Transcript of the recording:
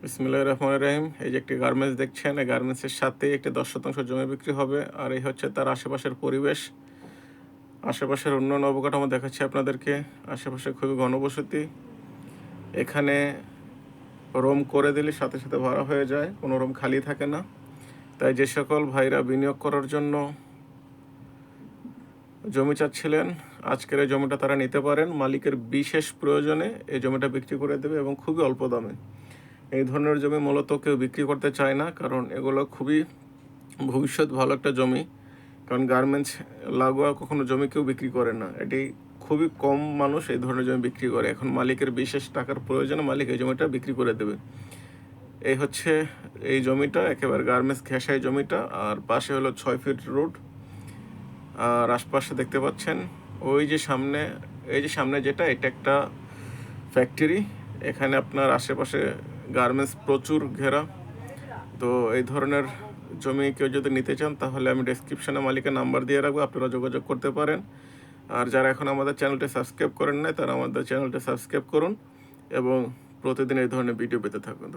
বিসমিল্লাহির রহমানির রহিম। এই যে একটি গার্মেন্টস দেখছেন, এই গার্মেন্টসের সাথেই একটি 10% জমি বিক্রি হবে। আর এই হচ্ছে তার আশেপাশের পরিবেশ, আশেপাশের উন্নয়ন অবকাঠামো দেখাচ্ছি আপনাদেরকে। আশেপাশে খুবই ঘনবসতি। এখানে রুম করে দিলে সাথে সাথে ভাড়া হয়ে যায়, কোনো রুম খালি থাকে না। তাই যে সকল ভাইরা বিনিয়োগ করার জন্য জমি চাচ্ছিলেন, আজকের এই জমিটা তারা নিতে পারেন। মালিকের বিশেষ প্রয়োজনে এই জমিটা বিক্রি করে দেবে এবং খুবই অল্প দামে। এই ধরনের জমি মূলত কেউ বিক্রি করতে চায় না, কারণ এগুলো খুবই ভবিষ্যৎ ভালো একটা জমি। কারণ গার্মেন্টস লাগোয়া কখনো জমি কেউ বিক্রি করে না, এটি খুবই কম মানুষ এই ধরনের জমি বিক্রি করে। এখন মালিকের বিশেষ টাকার প্রয়োজনে মালিক এই জমিটা বিক্রি করে দেবে। এই হচ্ছে এই জমিটা, একেবারে গার্মেন্টস ঘেঁষাই জমিটা। আর পাশে হলো 6 ফিট রোড। আর আশপাশে দেখতে পাচ্ছেন ওই যে সামনে, এই যে সামনে যেটা, এটা একটা ফ্যাক্টরি। এখানে আপনার আশেপাশে গার্মেন্টস প্রচুর ঘেরা। তো এই ধরনের জমি কেউ যদি নিতে চান তাহলে আমি ডেসক্রিপশনে মালিকের নাম্বার দিয়ে রাখবো, আপনারা যোগাযোগ করতে পারেন। আর যারা এখন আমাদের চ্যানেলটি সাবস্ক্রাইব করেন নাই, তারা আমাদের চ্যানেলটি সাবস্ক্রাইব করুন এবং প্রতিদিন এই ধরনের ভিডিও পেতে থাকুন।